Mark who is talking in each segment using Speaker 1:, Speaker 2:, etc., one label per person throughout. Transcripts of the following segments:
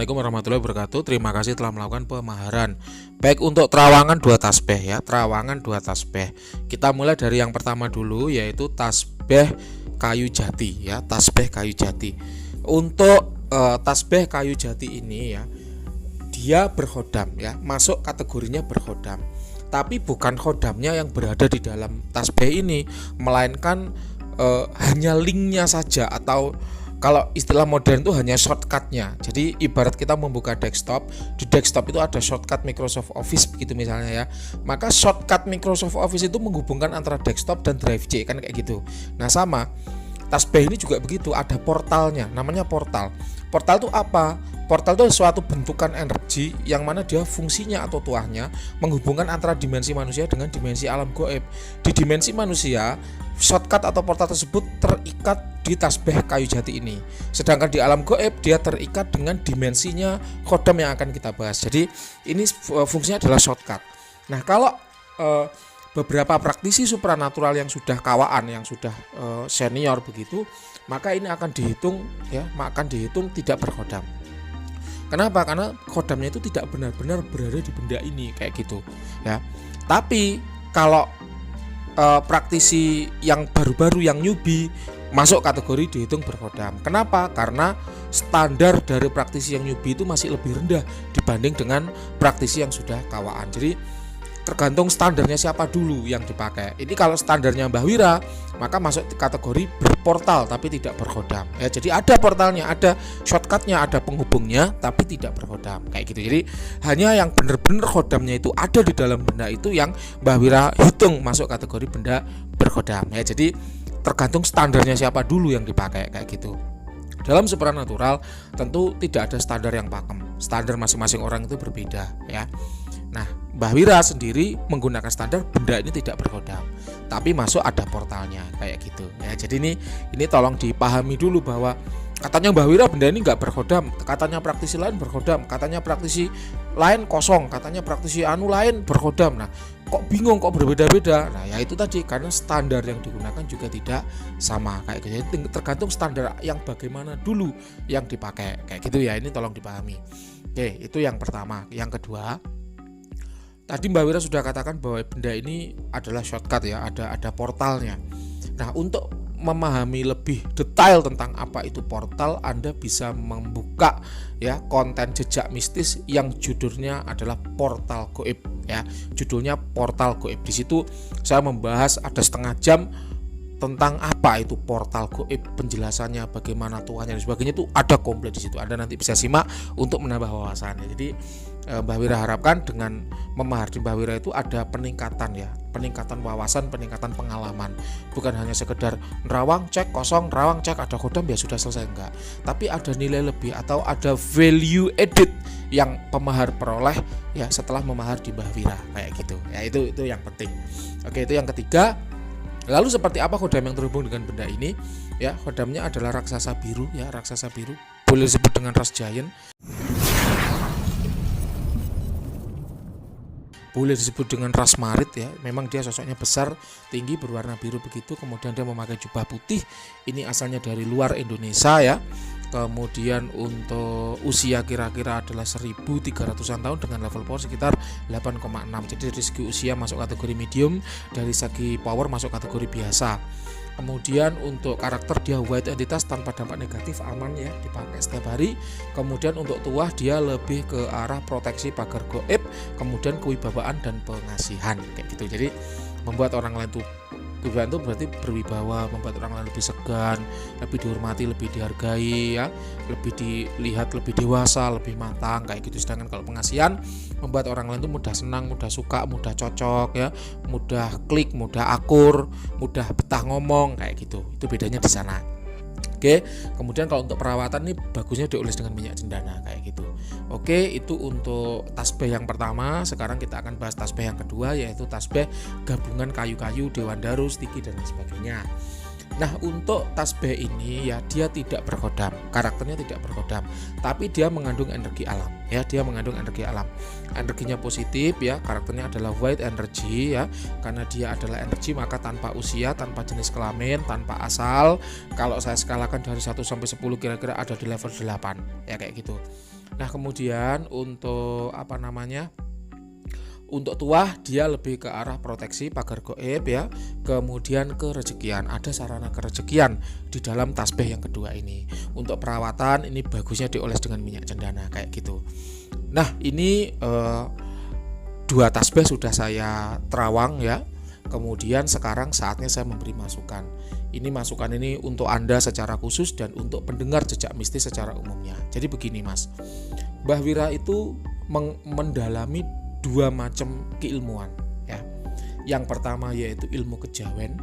Speaker 1: Assalamualaikum warahmatullahi wabarakatuh. Terima kasih telah melakukan pemaharan. Baik, untuk terawangan 2 tasbih ya, terawangan 2 tasbih. Kita mulai dari yang pertama dulu, yaitu tasbih kayu jati ya, tasbih kayu jati. Untuk tasbih kayu jati ini ya, dia berkhodam ya, masuk kategorinya berkhodam. Tapi bukan khodamnya yang berada di dalam tasbih ini, melainkan hanya linknya saja, atau kalau istilah modern itu hanya shortcutnya. Jadi ibarat kita membuka desktop, di desktop itu ada shortcut Microsoft Office begitu misalnya ya. Maka shortcut Microsoft Office itu menghubungkan antara desktop dan drive C, kan kayak gitu. Nah sama, tasbih ini juga begitu, ada portalnya, namanya portal. Portal itu apa? Portal itu suatu bentukan energi yang mana dia fungsinya atau tuahnya menghubungkan antara dimensi manusia dengan dimensi alam gaib. Di dimensi manusia, shortcut atau portal tersebut terikat di tasbih kayu jati ini. Sedangkan di alam gaib dia terikat dengan dimensinya khodam yang akan kita bahas. Jadi ini fungsinya adalah shortcut. Nah, kalau beberapa praktisi supranatural yang sudah kawaan, yang sudah senior begitu, maka ini akan dihitung ya, akan dihitung tidak berkhodam. Kenapa? Karena khodamnya itu tidak benar-benar berada di benda ini kayak gitu ya. Tapi kalau praktisi yang baru-baru, yang newbie, masuk kategori dihitung berkhodam. Kenapa? Karena standar dari praktisi yang newbie itu masih lebih rendah dibanding dengan praktisi yang sudah kawaan. Jadi tergantung standarnya siapa dulu yang dipakai. Ini kalau standarnya Mbah Wira, maka masuk kategori berportal tapi tidak berkhodam. Ya, jadi ada portalnya, ada shortcutnya, ada penghubungnya, tapi tidak berkhodam kayak gitu. Jadi hanya yang benar-benar khodamnya itu ada di dalam benda itu yang Mbah Wira hitung masuk kategori benda berkhodam. Ya, jadi tergantung standarnya siapa dulu yang dipakai kayak gitu. Dalam supranatural tentu tidak ada standar yang pakem. Standar masing-masing orang itu berbeda ya. Nah, Mbah Wira sendiri menggunakan standar benda ini tidak berkhodam, tapi masuk ada portalnya kayak gitu ya. Jadi ini tolong dipahami dulu bahwa katanya Mbah Wira benda ini nggak berkhodam, katanya praktisi lain berkhodam, katanya praktisi lain kosong, katanya praktisi lain berkhodam. Nah, kok bingung, kok berbeda-beda? Nah, ya itu tadi, karena standar yang digunakan juga tidak sama kayak gitu. Jadi tergantung standar yang bagaimana dulu yang dipakai kayak gitu ya. Ini tolong dipahami. Oke, itu yang pertama. Yang kedua, tadi Mbak Wira sudah katakan bahwa benda ini adalah shortcut ya, ada portalnya. Nah, untuk memahami lebih detail tentang apa itu portal, Anda bisa membuka ya konten jejak mistis yang judulnya adalah Portal Gaib ya. Judulnya Portal Gaib. Di situ saya membahas ada setengah jam tentang apa itu portal gaib, penjelasannya, bagaimana tuhannya dan sebagainya, itu ada komplit di situ. Anda nanti bisa simak untuk menambah wawasannya. Jadi Mbah Wira harapkan dengan memahami Mbah Wira itu ada peningkatan ya, peningkatan wawasan, peningkatan pengalaman. Bukan hanya sekedar nerawang cek kosong, nerawang cek ada khodam ya sudah selesai, enggak. Tapi ada nilai lebih atau ada value added yang pemahar peroleh ya setelah memahar di Mbah Wira kayak gitu. Ya itu yang penting. Oke, itu yang ketiga. Lalu seperti apa khodam yang terhubung dengan benda ini? Ya, khodamnya adalah raksasa biru ya, raksasa biru. Boleh disebut dengan ras giant. Boleh disebut dengan ras marit ya. Memang dia sosoknya besar, tinggi, berwarna biru begitu. Kemudian dia memakai jubah putih. Ini asalnya dari luar Indonesia ya. Kemudian untuk usia kira-kira adalah 1300-an tahun dengan level power sekitar 8,6. Jadi dari segi usia masuk kategori medium, dari segi power masuk kategori biasa. Kemudian untuk karakter dia white entitas tanpa dampak negatif, aman ya, dipakai setiap hari. Kemudian untuk tuah dia lebih ke arah proteksi pagar gaib, kemudian kewibawaan dan pengasihan kayak gitu. Jadi membuat orang lain tuh kewibawaan itu berarti berwibawa, membuat orang lain lebih segan, lebih dihormati, lebih dihargai ya, lebih dilihat lebih dewasa, lebih matang kayak gitu. Sedangkan kalau pengasihan membuat orang lain itu mudah senang, mudah suka, mudah cocok ya, mudah klik, mudah akur, mudah betah ngomong kayak gitu. Itu bedanya di sana. Oke, kemudian kalau untuk perawatan nih bagusnya dioles dengan minyak cendana kayak gitu. Oke, itu untuk tasbih yang pertama. Sekarang kita akan bahas tasbih yang kedua, yaitu tasbih gabungan kayu-kayu, dewan daru, stiki dan sebagainya. Nah, untuk tasbih ini ya dia tidak berkodam, karakternya tidak berkodam, tapi dia mengandung energi alam ya, dia mengandung energi alam. Energinya positif ya, karakternya adalah white energy ya, karena dia adalah energi maka tanpa usia, tanpa jenis kelamin, tanpa asal. Kalau saya skalakan dari 1 sampai 10 kira-kira ada di level 8 ya kayak gitu. Nah, kemudian untuk untuk tuah dia lebih ke arah proteksi, pagar goib ya. Kemudian kerejekian, ada sarana kerejekian di dalam tasbih yang kedua ini. Untuk perawatan ini bagusnya dioles dengan minyak cendana kayak gitu. Nah, ini 2 tasbih sudah saya terawang ya. Kemudian sekarang saatnya saya memberi masukan. Ini masukan ini untuk Anda secara khusus dan untuk pendengar jejak mistis secara umumnya. Jadi begini Mas, Mbah Wira itu mendalami 2 macam keilmuan ya. Yang pertama yaitu ilmu kejawen,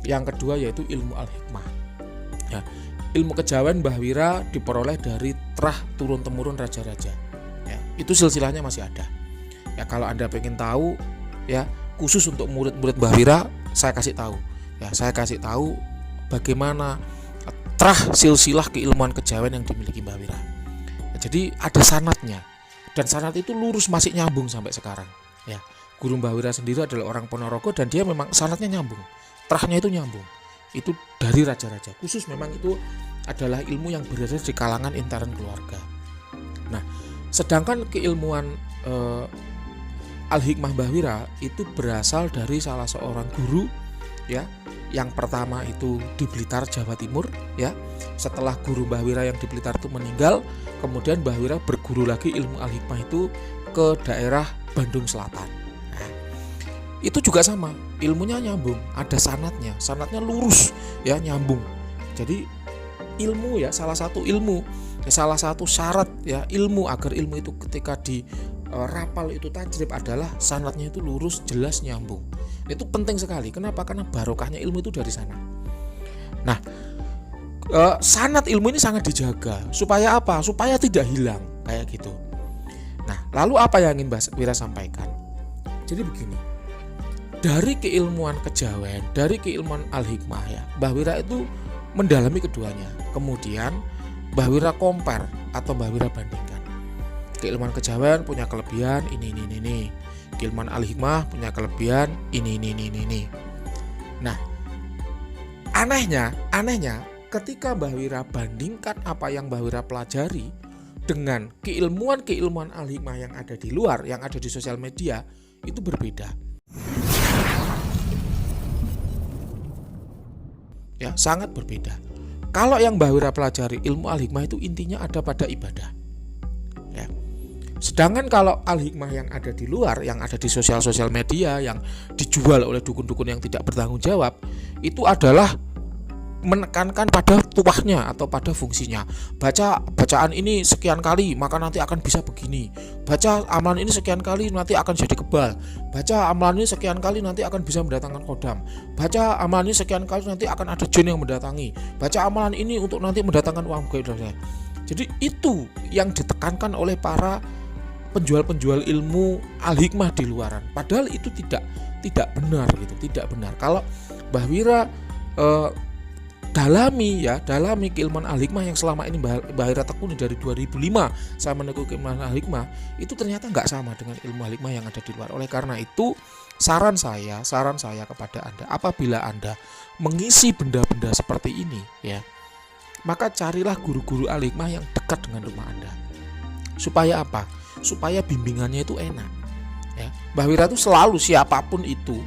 Speaker 1: yang kedua yaitu ilmu al-hikmah ya. Ilmu kejawen Mbah Wira diperoleh dari terah turun temurun raja-raja ya. Itu silsilahnya masih ada ya. Kalau Anda pengen tahu ya, khusus untuk murid-murid Mbah Wira saya kasih tahu ya, saya kasih tahu bagaimana terah silsilah keilmuan kejawen yang dimiliki Mbah Wira ya. Jadi ada sanatnya, dan sanat itu lurus masih nyambung sampai sekarang ya. Guru Mbah Wira sendiri adalah orang Ponorogo dan dia memang sanatnya nyambung, terahnya itu nyambung, itu dari raja-raja. Khusus memang itu adalah ilmu yang berada di kalangan intern keluarga. Nah, sedangkan keilmuan al-hikmah Mbah Wira itu berasal dari salah seorang guru ya. Yang pertama itu di Blitar, Jawa Timur ya. Setelah guru Mbah Wira yang di Blitar itu meninggal, kemudian Mbah Wira berguru lagi ilmu al-hikmah itu ke daerah Bandung Selatan. Nah, itu juga sama, ilmunya nyambung, ada sanatnya lurus ya, nyambung. Jadi ilmu ya, salah satu ilmu, salah satu syarat ya ilmu agar ilmu itu ketika di rapal itu tajrib adalah sanatnya itu lurus, jelas, nyambung. Itu penting sekali. Kenapa? Karena barokahnya ilmu itu dari sana. Nah, sanat ilmu ini sangat dijaga. Supaya apa? Supaya tidak hilang kayak gitu. Nah, lalu apa yang ingin Mbah Wira sampaikan? Jadi begini, dari keilmuan kejawen, dari keilmuan al-hikmah ya, Mbah Wira itu mendalami keduanya. Kemudian Mbah Wira compare atau Mbah Wira bandingkan. Keilmuan kejawen punya kelebihan ini. Keilmuan al-hikmah punya kelebihan ini. Nah, anehnya ketika Mbah Wira bandingkan apa yang Mbah Wira pelajari dengan keilmuan al-hikmah yang ada di luar, yang ada di sosial media, itu berbeda. Ya, sangat berbeda. Kalau yang Mbah Wira pelajari ilmu al-hikmah itu intinya ada pada ibadah. Ya. Sedangkan kalau al-hikmah yang ada di luar, yang ada di sosial media, yang dijual oleh dukun-dukun yang tidak bertanggung jawab, itu adalah menekankan pada tuahnya atau pada fungsinya. Baca bacaan ini sekian kali maka nanti akan bisa begini. Baca amalan ini sekian kali nanti akan jadi kebal. Baca amalan ini sekian kali nanti akan bisa mendatangkan kodam. Baca amalan ini sekian kali nanti akan ada jin yang mendatangi. Baca amalan ini untuk nanti mendatangkan uang gaib. Jadi itu yang ditekankan oleh para penjual-penjual ilmu al-hikmah di luaran. Padahal itu tidak benar gitu, tidak benar. Kalau Mbah Wira dalami keilmuan al-hikmah yang selama ini Mbah Wira tekuni dari 2005 saya menekuni keilmuan al-hikmah, itu ternyata nggak sama dengan ilmu al-hikmah yang ada di luar. Oleh karena itu saran saya kepada Anda, apabila Anda mengisi benda-benda seperti ini ya, maka carilah guru-guru al-hikmah yang dekat dengan rumah Anda. Supaya apa? Supaya bimbingannya itu enak ya. Mbah Wira itu selalu siapapun itu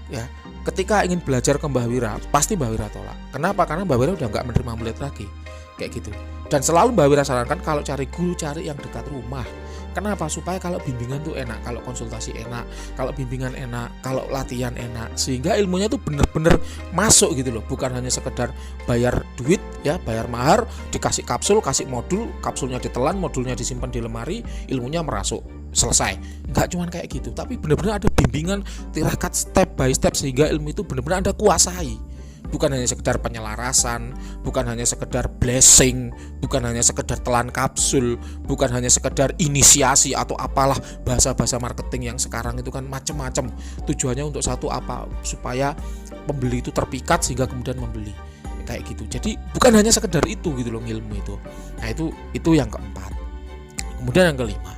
Speaker 1: ya, ketika ingin belajar ke Mbah Wira pasti Mbah Wira tolak. Kenapa? Karena Mbah Wira udah nggak menerima murid lagi kayak gitu. Dan selalu Mbah Wira sarankan kalau cari guru, cari yang dekat rumah. Kenapa? Supaya kalau bimbingan tuh enak, kalau konsultasi enak, kalau bimbingan enak, kalau latihan enak, sehingga ilmunya tuh bener-bener masuk gitu loh. Bukan hanya sekedar bayar duit ya, bayar mahar, dikasih kapsul, kasih modul, kapsulnya ditelan, modulnya disimpan di lemari, ilmunya merasuk, selesai. Enggak cuma kayak gitu, tapi benar-benar ada bimbingan tirakat step by step sehingga ilmu itu benar-benar Anda kuasai. Bukan hanya sekedar penyelarasan, bukan hanya sekedar blessing, bukan hanya sekedar telan kapsul, bukan hanya sekedar inisiasi atau apalah bahasa-bahasa marketing yang sekarang itu kan macam-macam. Tujuannya untuk satu apa? Supaya pembeli itu terpikat sehingga kemudian membeli. kayak gitu. Jadi bukan hanya sekedar itu gitu loh ilmu itu. Nah itu yang keempat. Kemudian yang kelima,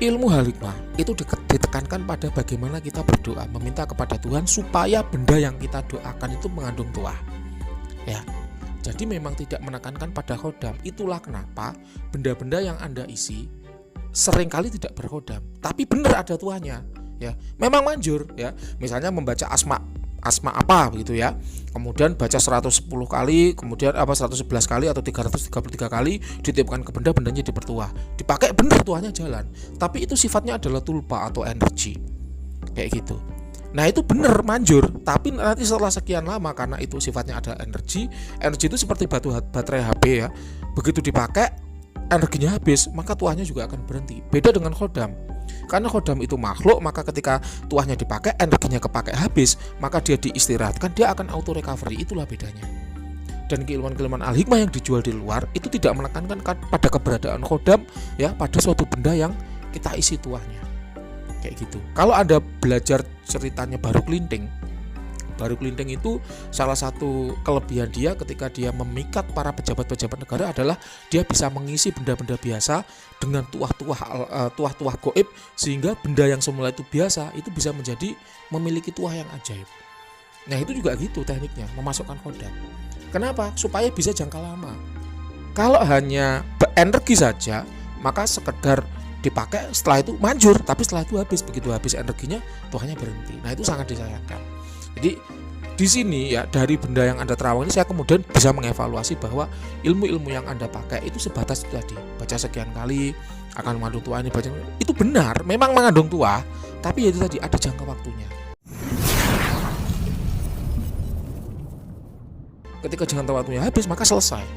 Speaker 1: ilmu hikmah itu ditekankan pada bagaimana kita berdoa, meminta kepada Tuhan supaya benda yang kita doakan itu mengandung tuah. Ya, jadi memang tidak menekankan pada khodam. Itulah kenapa benda-benda yang Anda isi seringkali tidak berkhodam, tapi benar ada tuahnya. Ya, memang manjur ya. Misalnya membaca asma apa begitu ya. Kemudian baca 110 kali, kemudian 111 kali atau 333 kali ditiupkan ke benda, bendanya dipertuah. Dipakai benar tuahnya jalan. Tapi itu sifatnya adalah tulpa atau energi. Kayak gitu. Nah, itu benar manjur, tapi nanti setelah sekian lama karena itu sifatnya ada energi itu seperti baterai HP ya. Begitu dipakai energinya habis, maka tuahnya juga akan berhenti. Beda dengan khodam. Karena khodam itu makhluk, maka ketika tuahnya dipakai, energinya kepakai habis, maka dia diistirahatkan, dia akan auto recovery. Itulah bedanya. Dan keilmuan-keilmuan al-hikmah yang dijual di luar itu tidak menekankan pada keberadaan khodam ya, pada suatu benda yang kita isi tuahnya. Kayak gitu. Kalau Anda belajar ceritanya Baru Klinting itu salah satu kelebihan dia ketika dia memikat para pejabat-pejabat negara adalah dia bisa mengisi benda-benda biasa dengan tuah-tuah goib, sehingga benda yang semula itu biasa itu bisa menjadi memiliki tuah yang ajaib. Nah, itu juga gitu tekniknya, memasukkan khodam. Kenapa? Supaya bisa jangka lama. Kalau hanya energi saja, maka sekedar dipakai, setelah itu manjur, tapi setelah itu habis. Begitu habis energinya, tuahnya berhenti. Nah, itu sangat disayangkan. Jadi di sini ya, dari benda yang Anda terawang ini saya kemudian bisa mengevaluasi bahwa ilmu-ilmu yang Anda pakai itu sebatas itu tadi, baca sekian kali akan mengandung tuah ini, baca itu benar, memang mengandung tuah, tapi itu tadi ada jangka waktunya. Ketika jangka waktunya habis, maka selesai.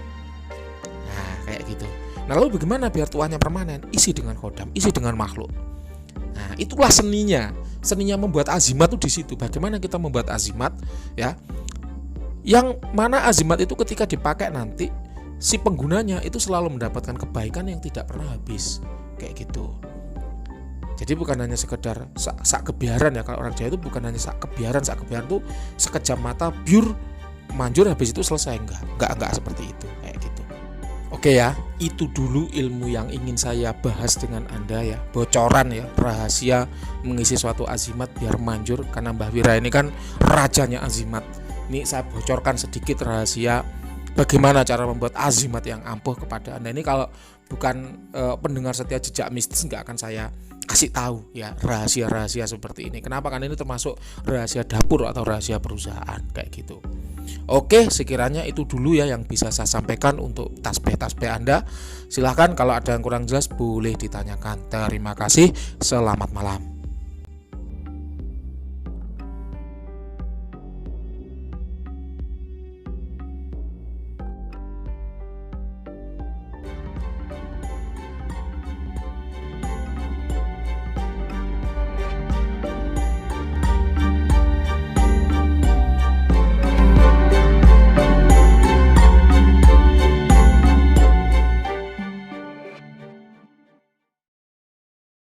Speaker 1: Nah, kayak gitu. Nah, lalu bagaimana biar tuahnya permanen? Isi dengan khodam, isi dengan makhluk. Nah, itulah seninya. Seninya membuat azimat itu di situ. Bagaimana kita membuat azimat ya? Yang mana azimat itu ketika dipakai nanti si penggunanya itu selalu mendapatkan kebaikan yang tidak pernah habis. Kayak gitu. Jadi bukan hanya sekedar sak kebiaran ya, kalau orang Jawa itu bukan hanya sak kebiaran itu sekejap mata biur manjur habis itu selesai, enggak seperti itu, kayak gitu. Oke ya, itu dulu ilmu yang ingin saya bahas dengan Anda ya, bocoran ya, rahasia mengisi suatu azimat biar manjur, karena Mbah Wira ini kan rajanya azimat. Ini saya bocorkan sedikit rahasia bagaimana cara membuat azimat yang ampuh kepada Anda. Ini kalau bukan pendengar setia Jejak Mistis nggak akan saya kasih tahu ya rahasia-rahasia seperti ini. Kenapa? Karena ini termasuk rahasia dapur atau rahasia perusahaan kayak gitu. Oke, sekiranya itu dulu ya yang bisa saya sampaikan untuk tasbih-tasbih Anda. Silahkan kalau ada yang kurang jelas boleh ditanyakan. Terima kasih, selamat malam.